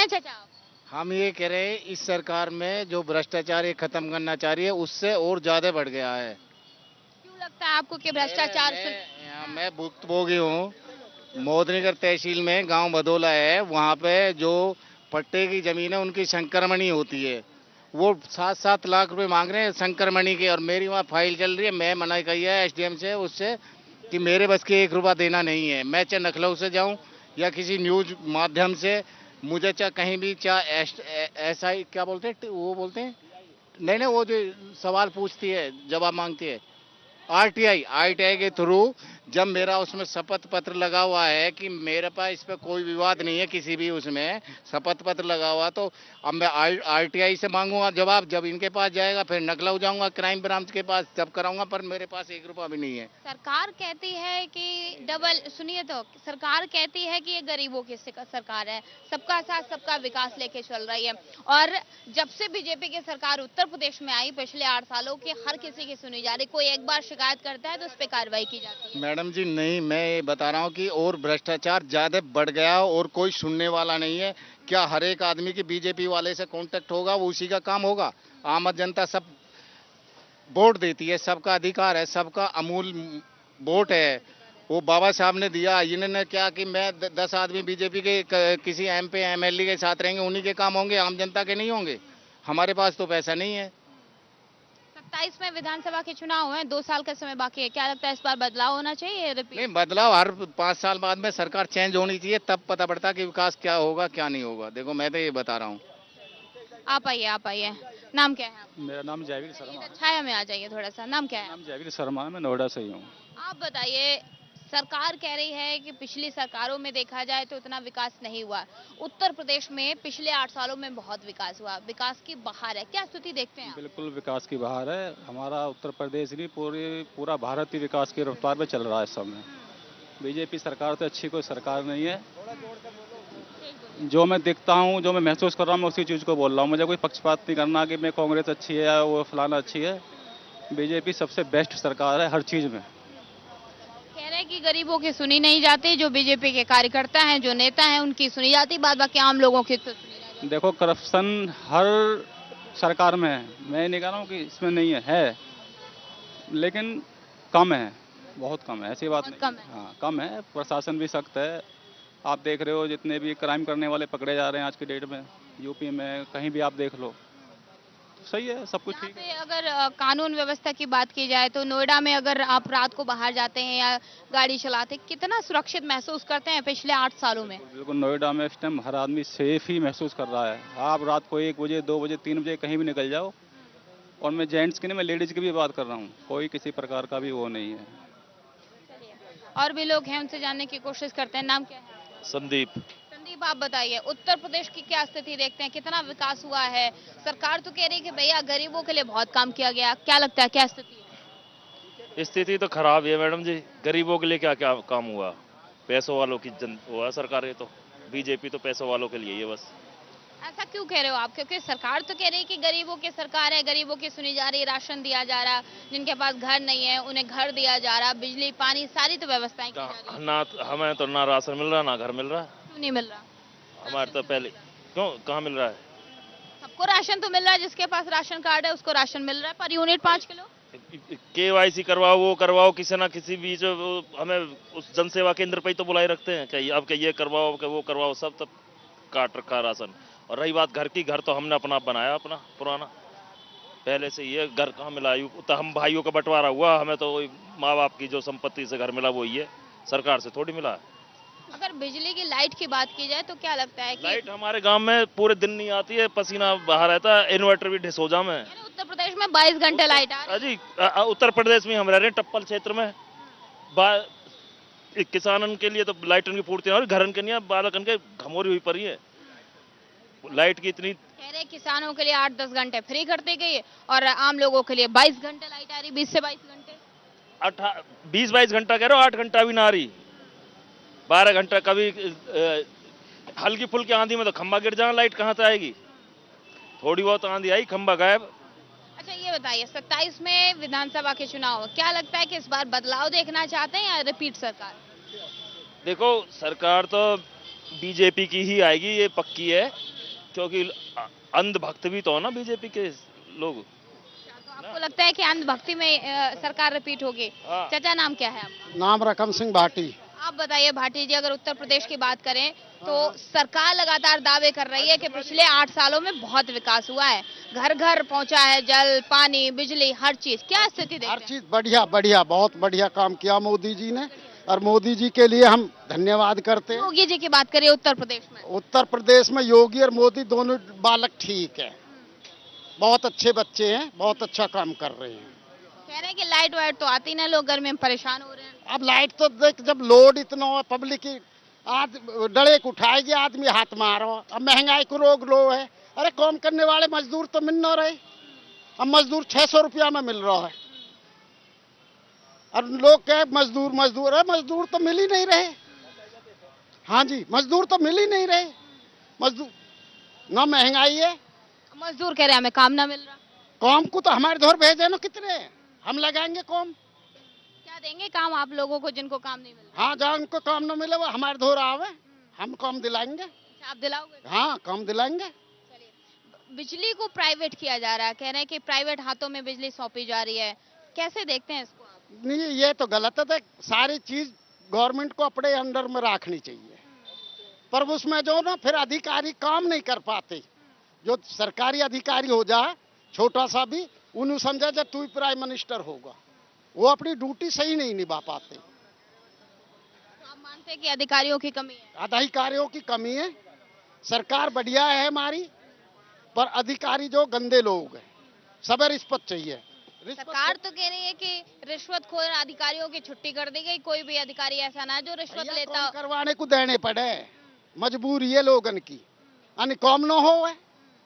हैं चाचा आप? हम ये कह रहे हैं इस सरकार में जो भ्रष्टाचार ये खत्म करना चाह रही है उससे और ज्यादा बढ़ गया है। क्यों लगता है आपको कि भ्रष्टाचार मैं भुक्तभोगी हूँ। मोदनीगर तहसील में गांव भदोला है, वहाँ पे जो पट्टे की जमीन है उनकी संक्रमणी होती है। वो 7-7 लाख रुपए मांग रहे हैं संक्रमणी के, और मेरी वहाँ फाइल चल रही है। मैं मना कही है एसडीएम से उससे कि मेरे बस के 1 रुपया देना नहीं है। मैं चाहे लखनऊ से जाऊँ या किसी न्यूज माध्यम से, मुझे चाहे कहीं भी, चाहे ऐसा ही क्या बोलते हैं वो बोलते हैं, नहीं नहीं, वो जो सवाल पूछती है जवाब मांगती है, आरटीआई आरटीआई के थ्रू, जब मेरा उसमें शपथ पत्र लगा हुआ है कि मेरे पास इस पे कोई विवाद नहीं है, किसी भी उसमें शपथ पत्र लगा हुआ, तो अब मैं आरटीआई से मांगूंगा जवाब। जब इनके पास जाएगा फिर नकलऊ जाऊंगा क्राइम ब्रांच के पास, जब कराऊंगा, पर मेरे पास 1 रुपया भी नहीं है। सरकार कहती है कि डबल, सुनिए तो, सरकार कहती है कि ये गरीबों की सरकार है, सबका साथ सबका विकास लेके चल रही है। और जब से बीजेपी की सरकार उत्तर प्रदेश में आई, पिछले 8 सालों की हर किसी की सुनी जा रही। कोई एक बार शिकायत करता है तो उस पर कार्रवाई की जाती है। मैडम जी नहीं, मैं ये बता रहा हूँ कि और भ्रष्टाचार ज्यादा बढ़ गया और कोई सुनने वाला नहीं है। क्या हर एक आदमी की बीजेपी वाले से कांटेक्ट होगा? वो उसी का काम होगा। आम जनता सब वोट देती है, सबका अधिकार है, सबका अमूल वोट है। वो बाबा साहब ने दिया, इन्होंने क्या कि मैं 10 आदमी बीजेपी के किसी एमपी एमएलए के साथ रहेंगे, उन्हीं के काम होंगे, आम जनता के नहीं होंगे। हमारे पास तो पैसा नहीं है। 27 में विधानसभा के चुनाव हैं, 2 साल का समय बाकी है। क्या लगता है इस बार बदलाव होना चाहिए? नहीं, बदलाव हर 5 साल बाद में सरकार चेंज होनी चाहिए, तब पता पड़ता कि विकास क्या होगा क्या नहीं होगा। देखो मैं तो ये बता रहा हूँ। आप आइए, आप आइए। नाम क्या है आपका? मेरा नाम जयवीर शर्मा है। छाया में आ जाइए थोड़ा सा। नाम क्या है? नाम जयवीर शर्मा है, मैं नोएडा से ही हूँ। आप बताइए, सरकार कह रही है कि पिछली सरकारों में देखा जाए तो इतना विकास नहीं हुआ। उत्तर प्रदेश में पिछले 8 सालों में बहुत विकास हुआ, विकास की बहार है। क्या स्थिति देखते हैं आप? बिल्कुल विकास की बहार है। हमारा उत्तर प्रदेश नहीं, पूरा भारत ही विकास की रफ्तार पे चल रहा है इस समय। बीजेपी सरकार से अच्छी कोई सरकार नहीं है। जो मैं देखता हूँ, जो मैं महसूस कर रहा हूँ, मैं उसी चीज़ को बोल रहा हूँ। मुझे कोई पक्षपात नहीं करना कि मैं कांग्रेस अच्छी है या वो फलाना अच्छी है। बीजेपी सबसे बेस्ट सरकार है हर चीज़ में। कह रहे हैं कि गरीबों की सुनी नहीं जाती, जो बीजेपी के कार्यकर्ता हैं, जो नेता हैं, उनकी सुनी जाती, बाद बाकी आम लोगों की तो सुनी जाती। देखो, करप्शन हर सरकार में है। मैं नहीं कह रहा हूँ कि इसमें नहीं है, लेकिन कम है, बहुत कम है, ऐसी बात नहीं। कम है। हाँ, कम है। प्रशासन भी सख्त है। आप देख रहे हो जितने भी क्राइम करने वाले पकड़े जा रहे हैं आज की डेट में, यूपी में कहीं भी आप देख लो। सही है, सब कुछ यहाँ ठीक पे है। अगर कानून व्यवस्था की बात की जाए तो नोएडा में अगर आप रात को बाहर जाते हैं या गाड़ी चलाते हैं, कितना सुरक्षित महसूस करते हैं पिछले 8 सालों में? बिल्कुल, नोएडा में इस टाइम हर आदमी सेफ ही महसूस कर रहा है। आप रात को 1 बजे, 2 बजे, 3 बजे कहीं भी निकल जाओ, और मैं जेंट्स की नहीं, मैं लेडीज़ की भी बात कर रहा हूँ, कोई किसी प्रकार का भी वो नहीं है। और भी लोग हैं, उनसे जानने की कोशिश करते हैं। नाम क्या है? संदीप। संदीप, आप बताइए, उत्तर प्रदेश की क्या स्थिति देखते हैं? कितना विकास हुआ है? सरकार तो कह रही है कि भैया गरीबों के लिए बहुत काम किया गया। क्या लगता है, क्या स्थिति है? स्थिति तो खराब है मैडम जी। गरीबों के लिए क्या क्या काम हुआ? पैसों वालों की हुआ सरकार। है तो बीजेपी तो पैसों वालों के लिए ही है बस। ऐसा क्यों कह रहे हो आप? क्योंकि सरकार तो कह रही है कि गरीबों की सरकार है, गरीबों की सुनी जा रही, राशन दिया जा रहा, जिनके पास घर नहीं है उन्हें घर दिया जा रहा, बिजली पानी सारी तो व्यवस्थाएं की जा रही है। ना हमें तो ना राशन मिल रहा ना घर मिल रहा। क्यों नहीं मिल रहा? हमारे तो पहले क्यों कहाँ मिल रहा है? सबको राशन तो मिल रहा है, जिसके पास राशन कार्ड है उसको राशन मिल रहा है, पर यूनिट 5 किलो। केवाईसी करवाओ, वो करवाओ, किसी ना किसी बीच हमें उस जन सेवा केंद्र पे ही तो बुलाए रखते हैं कि अब ये करवाओ, अब वो करवाओ, सब तब काट रखा राशन। और रही बात घर की, घर तो हमने अपना बनाया, अपना पुराना पहले से ये घर कहाँ मिला? तो हम भाइयों का बंटवारा हुआ, हमें तो माँ बाप की जो संपत्ति से घर मिला वो ही है, सरकार से थोड़ी मिला। अगर बिजली की लाइट की बात की जाए तो क्या लगता है कि लाइट हमारे गांव में पूरे दिन नहीं आती है, पसीना बाहर रहता है, इन्वर्टर भी ढिस हो जाम है। उत्तर प्रदेश में 22 घंटे लाइट आ रही है? जी, उत्तर प्रदेश में हम रह रहे हैं टप्पल क्षेत्र में। किसानन के लिए तो लाइटन की पूर्ति और घरन के नहीं, बालकन के घमोरी हुई पड़ी है लाइट की इतनी। कह रहे किसानों के लिए 8-10 घंटे फ्री कर दी गई और आम लोगों के लिए 22 घंटे लाइट आ रही, 20 से 22 घंटे। 20-22 घंटा कह रहे हो, 8 घंटा भी ना आ रही, 12 घंटा। कभी हल्की फुल्की आंधी में तो खंबा गिर जाए, लाइट कहाँ से आएगी? थोड़ी बहुत आंधी आई, खंबा गायब। अच्छा ये बताइए, 27 में विधानसभा के चुनाव, क्या लगता है कि इस बार बदलाव देखना चाहते हैं या रिपीट सरकार? देखो, सरकार तो बीजेपी की ही आएगी, ये पक्की है। क्योंकि अंधभक्त भी तो हो ना बीजेपी के लोग। तो आपको लगता है कि अंधभक्ति में सरकार रिपीट होगी? हाँ। चाचा नाम क्या है आपका? नाम रकम सिंह भाटी। आप बताइए भाटी जी, अगर उत्तर प्रदेश की बात करें तो सरकार लगातार दावे कर रही है कि पिछले 8 सालों में बहुत विकास हुआ है, घर घर पहुंचा है जल, पानी, बिजली, हर चीज। क्या स्थिति हर देखते हैं? चीज बढ़िया बढ़िया, बहुत बढ़िया काम किया मोदी जी ने, और मोदी जी के लिए हम धन्यवाद करते हैं। योगी जी की बात करिए उत्तर प्रदेश में। उत्तर प्रदेश में योगी और मोदी दोनों बालक ठीक है, बहुत अच्छे बच्चे हैं, बहुत अच्छा काम कर रहे हैं। कह रहे हैं कि लाइट वाइट तो आती ना, लोग गर्मी में परेशान हो रहे हैं। अब लाइट तो देख, जब लोड इतना हो पब्लिक की, आज डड़े को उठाएगी आदमी हाथ मारो। अब महंगाई को रोक लो है, अरे काम करने वाले मजदूर तो मिल न रहे। अब मजदूर 600 रुपया में मिल रहा है, और लोग कहे मजदूर मजदूर, अरे मजदूर तो मिल ही नहीं रहे। हाँ जी, मजदूर तो मिल ही नहीं रहे। मजदूर ना, महंगाई है, मजदूर कह रहे हैं हमें काम ना मिल रहा। काम को तो हमारे घर भेजे ना, कितने हम लगाएंगे काम। क्या देंगे काम आप लोगों को जिनको काम नहीं मिल रहा? हाँ, जहाँ उनको काम न मिले वो हमारे धोर आवे, हम काम दिलाएंगे। अच्छा, आप दिलाओगे? हाँ, काम दिलाएंगे। चलिए, बिजली को प्राइवेट किया जा रहा है, कह रहे हैं कि प्राइवेट हाथों में बिजली सौंपी जा रही है, कैसे देखते हैं इसको आप? नहीं, ये तो गलत है। देख, सारी चीज गवर्नमेंट को अपने अंडर में रखनी चाहिए, पर उसमें जो ना फिर अधिकारी काम नहीं कर पाते। जो सरकारी अधिकारी हो जाए छोटा सा भी, उन्हें समझा जाए तू ही प्राइम मिनिस्टर होगा, वो अपनी ड्यूटी सही नहीं निभा पाते। तो आप मानते हैं कि अधिकारियों की कमी है? अधिकारियों की कमी है। सरकार बढ़िया है हमारी, पर अधिकारी जो गंदे लोग हैं, सब रिश्वत चाहिए। सरकार तो कह रही है कि रिश्वतखोर अधिकारियों की छुट्टी कर दी गई, कोई भी अधिकारी ऐसा ना जो रिश्वत लेता हो। करवाने को देने पड़े, मजबूरी है लोगन की, यानी काम न हो।